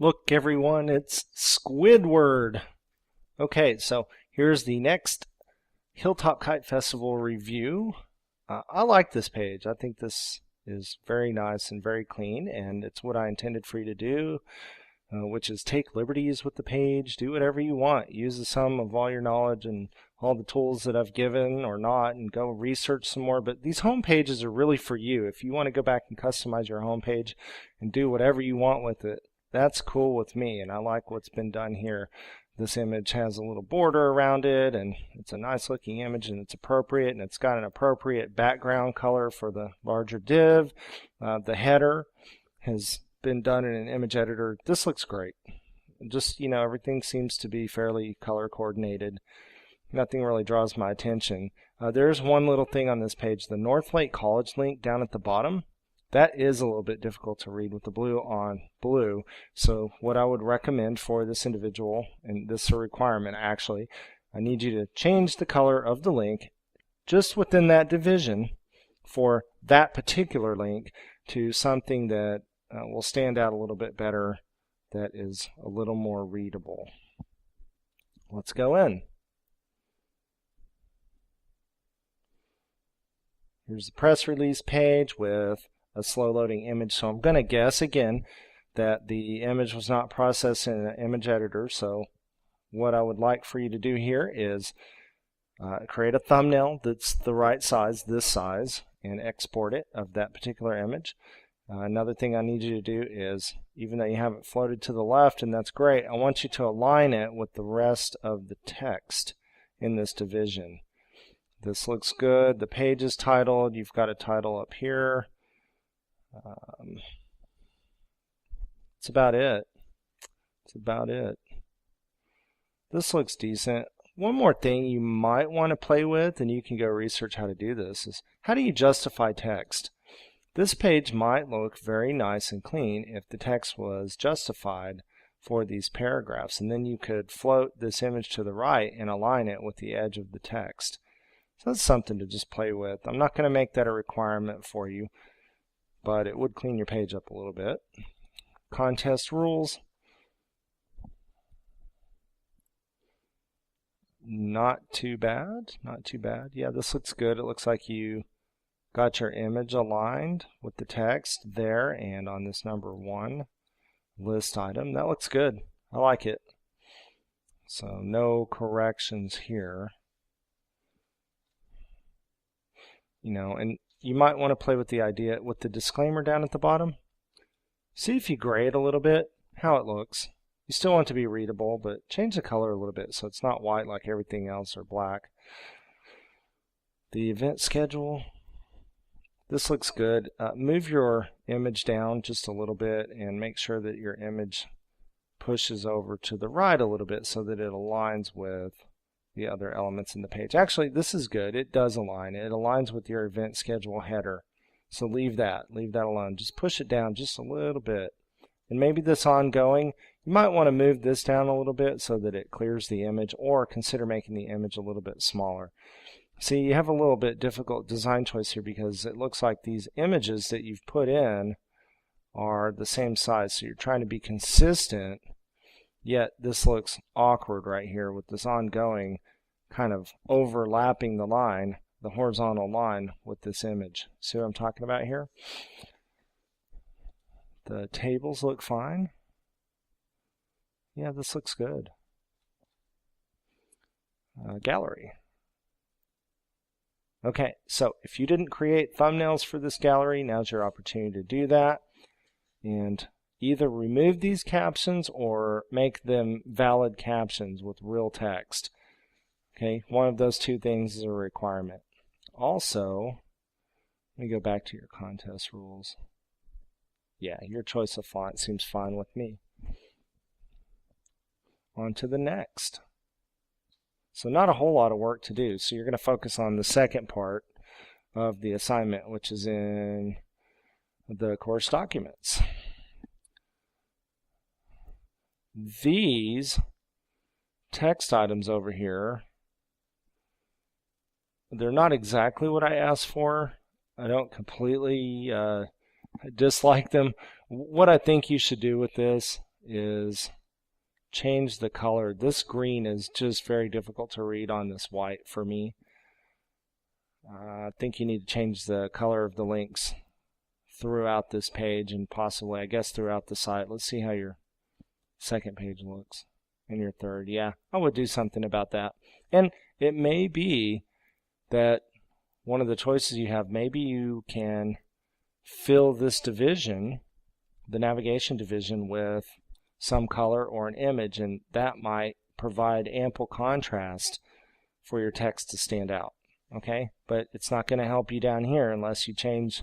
Look, everyone, it's Squidward. Okay, so here's the next Hilltop Kite Festival review. I like this page. I think this is very nice and very clean, and it's what I intended for you to do, which is take liberties with the page, do whatever you want. Use the sum of all your knowledge and all the tools that I've given or not, and go research some more. But these home pages are really for you. If you want to go back and customize your home page and do whatever you want with it, that's cool with me, and I like what's been done here. This image has a little border around it, and it's a nice looking image, and it's appropriate, and it's got an appropriate background color for the larger div. The header has been done in an image editor. This looks great. Just, everything seems to be fairly color coordinated. Nothing really draws my attention. There's one little thing on this page, the Northlake College link down at the bottom. That is a little bit difficult to read with the blue on blue. So what I would recommend for this individual, and this is a requirement actually, I need you to change the color of the link just within that division for that particular link to something that will stand out a little bit better, that is a little more readable. Let's go in. Here's the press release page with a slow loading image. So I'm going to guess again that the image was not processed in an image editor. So what I would like for you to do here is create a thumbnail that's the right size, this size, and export it of that particular image. Another thing I need you to do is, even though you have it floated to the left, and that's great, I want you to align it with the rest of the text in this division. This looks good. The page is titled. You've got a title up here. That's about it. That's about it. This looks decent. One more thing you might want to play with, and you can go research how to do this, is how do you justify text? This page might look very nice and clean if the text was justified for these paragraphs, and then you could float this image to the right and align it with the edge of the text. So that's something to just play with. I'm not going to make that a requirement for you, but it would clean your page up a little bit. Contest rules. Not too bad. Not too bad. Yeah, this looks good. It looks like you got your image aligned with the text there and on this number 1 list item. That looks good. I like it. So no corrections here. And you might want to play with the idea with the disclaimer down at the bottom. See if you gray it a little bit, how it looks. You still want it to be readable, but change the color a little bit so it's not white like everything else or black. The event schedule. This looks good. Move your image down just a little bit and make sure that your image pushes over to the right a little bit so that it aligns with the other elements in the page. Actually, this is good. It does align. It aligns with your event schedule header. So leave that alone. Just push it down just a little bit. And maybe this ongoing, you might want to move this down a little bit so that it clears the image, or consider making the image a little bit smaller. See, you have a little bit difficult design choice here because it looks like these images that you've put in are the same size. So you're trying to be consistent, yet this looks awkward right here with this ongoing kind of overlapping the line, the horizontal line with this image. See what I'm talking about here? The tables look fine. Yeah, this looks good. Gallery. Okay, so if you didn't create thumbnails for this gallery, now's your opportunity to do that. And either remove these captions or make them valid captions with real text. Okay, one of those two things is a requirement. Also, let me go back to your contest rules. Yeah, your choice of font seems fine with me. On to the next. So not a whole lot of work to do. So you're going to focus on the second part of the assignment, which is in the course documents. These text items over here, they're not exactly what I asked for. I don't completely dislike them. What I think you should do with this is change the color. This green is just very difficult to read on this white for me. I think you need to change the color of the links throughout this page and possibly, I guess, throughout the site. Let's see how your second page looks and your third. Yeah, I would do something about that. And it may be that one of the choices you have, maybe you can fill this division, the navigation division, with some color or an image, and that might provide ample contrast for your text to stand out. Okay, but it's not going to help you down here unless you change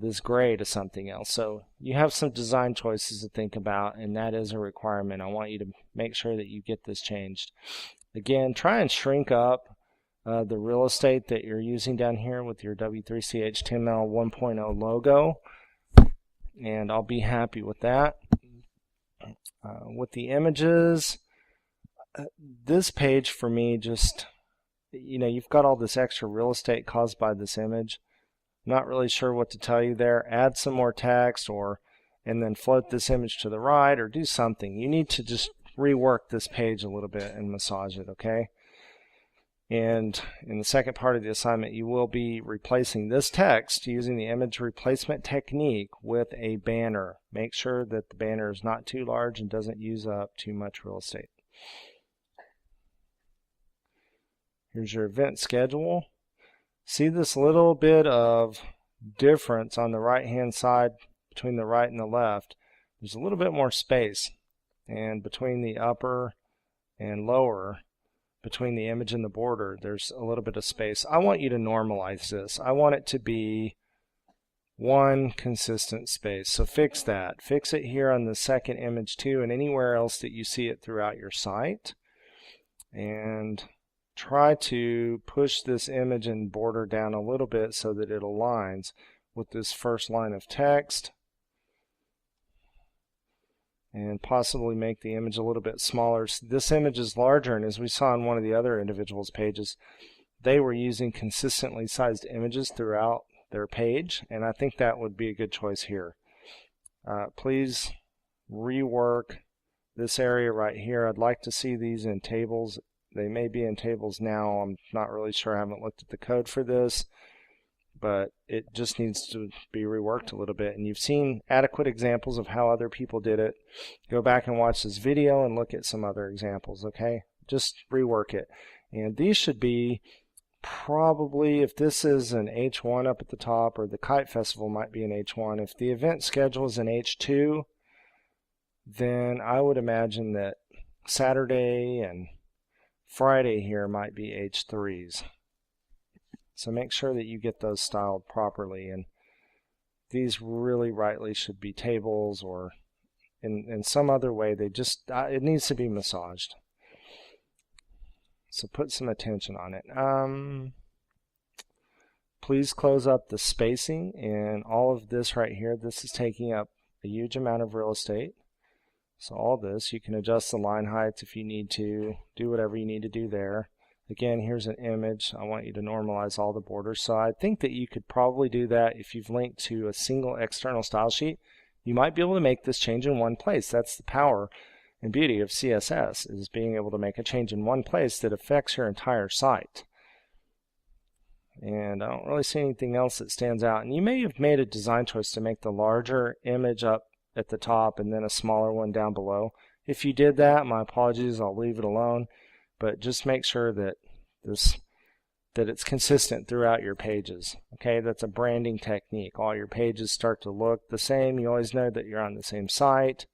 this gray to something else. So you have some design choices to think about, and that is a requirement. I want you to make sure that you get this changed. Again, try and shrink up the real estate that you're using down here with your W3C HTML 1.0 logo, and I'll be happy with that. With the images, this page for me just, you've got all this extra real estate caused by this image. Not really sure what to tell you there. Add some more text, and then float this image to the right, or do something. You need to just rework this page a little bit and massage it, okay? And in the second part of the assignment, you will be replacing this text using the image replacement technique with a banner. Make sure that the banner is not too large and doesn't use up too much real estate. Here's your event schedule. See this little bit of difference on the right-hand side between the right and the left. There's a little bit more space, and between the upper and lower, between the image and the border, there's a little bit of space. I want you to normalize this. I want it to be one consistent space. So fix that. Fix it here on the second image too, and anywhere else that you see it throughout your site. And try to push this image and border down a little bit so that it aligns with this first line of text, and possibly make the image a little bit smaller. This image is larger, and as we saw in one of the other individuals' pages, they were using consistently sized images throughout their page, and I think that would be a good choice here. Please rework this area right here. I'd like to see these in tables. They may be in tables now. I'm not really sure. I haven't looked at the code for this, but it just needs to be reworked a little bit. And you've seen adequate examples of how other people did it. Go back and watch this video and look at some other examples, okay? Just rework it. And these should be probably, if this is an H1 up at the top, or the Kite Festival might be an H1, if the event schedule is an H2, then I would imagine that Saturday and Friday here might be H3s. So make sure that you get those styled properly, and these really rightly should be tables, or in some other way. They just, it needs to be massaged. So put some attention on it. Please close up the spacing and all of this right here. This is taking up a huge amount of real estate. So all this, you can adjust the line heights if you need to, do whatever you need to do there. Again, here's an image. I want you to normalize all the borders. So I think that you could probably do that if you've linked to a single external style sheet. You might be able to make this change in one place. That's the power and beauty of CSS, is being able to make a change in one place that affects your entire site. And I don't really see anything else that stands out. And you may have made a design choice to make the larger image up at the top and then a smaller one down below. If you did that, my apologies, I'll leave it alone. But just make sure that it's consistent throughout your pages. Okay, that's a branding technique. All your pages start to look the same. You always know that you're on the same site.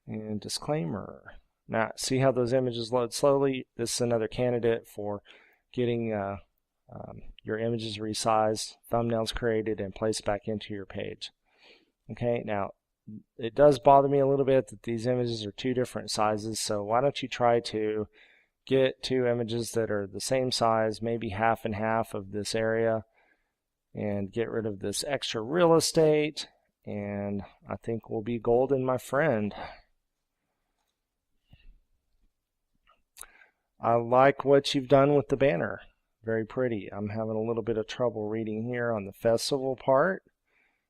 And disclaimer. Now, see how those images load slowly? This is another candidate for getting your images resized, thumbnails created, and placed back into your page. Okay, now it does bother me a little bit that these images are two different sizes, so why don't you try to get two images that are the same size, maybe half and half of this area, and get rid of this extra real estate, and I think we'll be golden, my friend. I like what you've done with the banner. Very pretty. I'm having a little bit of trouble reading here on the festival part.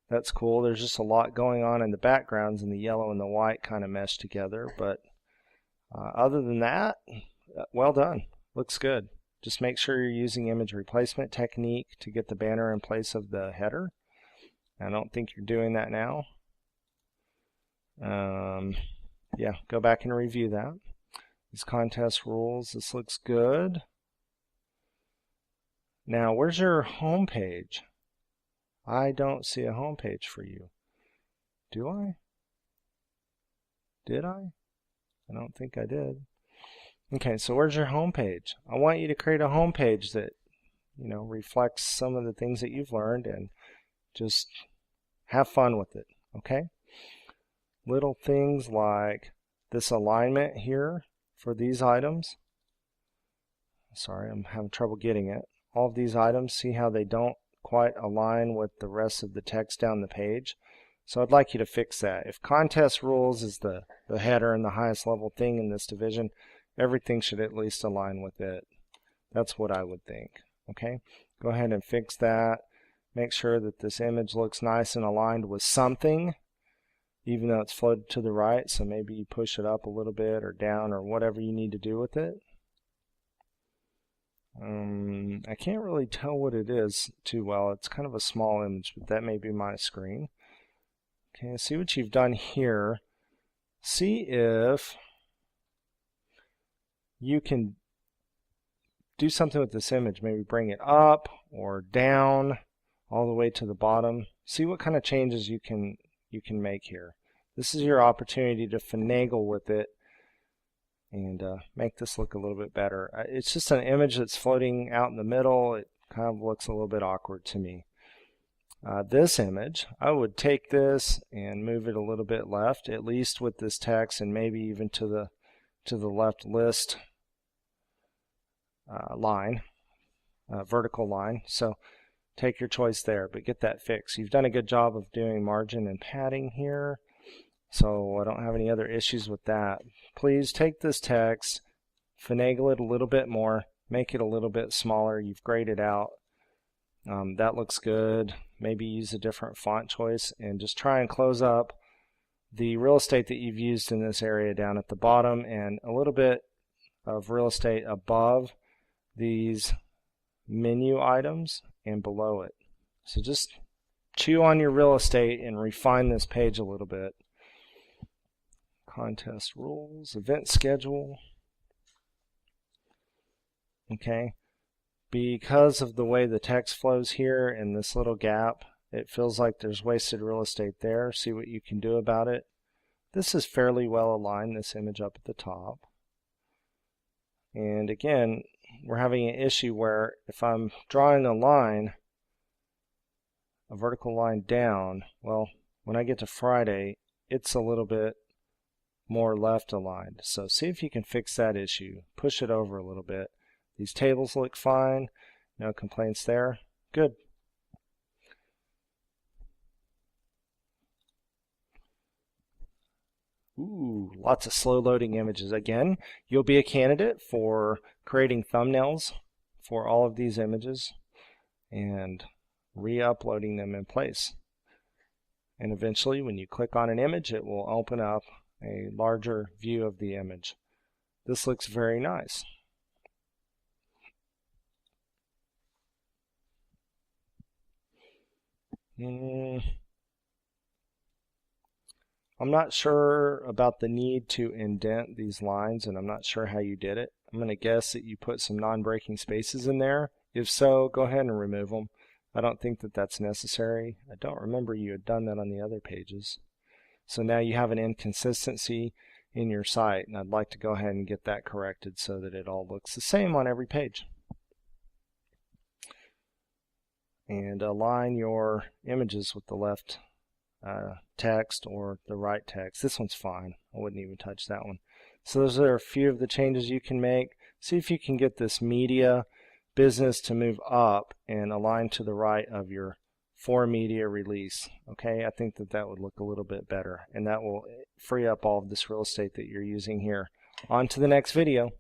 That's cool. There's just a lot going on in the backgrounds, and the yellow and the white kind of mesh together. But other than that, well done. Looks good. Just make sure you're using image replacement technique to get the banner in place of the header. I don't think you're doing that now. Yeah, go back and review that. These contest rules, this looks good. Now, where's your home page? I don't see a home page for you. Do I? Did I? I don't think I did. Okay, so where's your home page? I want you to create a home page that, you know, reflects some of the things that you've learned, and just have fun with it, okay? Little things like this alignment here for these items. Sorry, I'm having trouble getting it. All of these items, see how they don't quite align with the rest of the text down the page? So I'd like you to fix that. If contest rules is the header and the highest level thing in this division, everything should at least align with it. That's what I would think. Okay, go ahead and fix that. Make sure that this image looks nice and aligned with something, even though it's floated to the right. So maybe you push it up a little bit or down or whatever you need to do with it. I can't really tell what it is too well. It's kind of a small image, but that may be my screen. Okay, see what you've done here. See if you can do something with this image. Maybe bring it up or down all the way to the bottom. See what kind of changes you can make here. This is your opportunity to finagle with it and make this look a little bit better. It's just an image that's floating out in the middle. It kind of looks a little bit awkward to me. This image, I would take this and move it a little bit left, at least with this text, and maybe even to the left list line, vertical line. So take your choice there, but get that fixed. You've done a good job of doing margin and padding here, so I don't have any other issues with that. Please take this text, finagle it a little bit more, make it a little bit smaller. You've grayed it out. That looks good. Maybe use a different font choice and just try and close up the real estate that you've used in this area down at the bottom, and a little bit of real estate above these menu items and below it. So just chew on your real estate and refine this page a little bit. Contest rules, event schedule. Okay. Because of the way the text flows here in this little gap, it feels like there's wasted real estate there. See what you can do about it. This is fairly well aligned, this image up at the top. And again, we're having an issue where if I'm drawing a line, a vertical line down, well, when I get to Friday, it's a little bit more left aligned. So see if you can fix that issue. Push it over a little bit. These tables look fine. No complaints there. Good. Ooh, lots of slow loading images. Again, you'll be a candidate for creating thumbnails for all of these images and re-uploading them in place. And eventually, when you click on an image, it will open up a larger view of the image. This looks very nice. I'm not sure about the need to indent these lines, and I'm not sure how you did it. I'm going to guess that you put some non-breaking spaces in there. If so, go ahead and remove them. I don't think that that's necessary. I don't remember you had done that on the other pages. So now you have an inconsistency in your site, and I'd like to go ahead and get that corrected so that it all looks the same on every page. And align your images with the left text or the right text. This one's fine. I wouldn't even touch that one. So those are a few of the changes you can make. See if you can get this media business to move up and align to the right of your for media release. Okay, I think that that would look a little bit better, and that will free up all of this real estate that you're using here. On to the next video.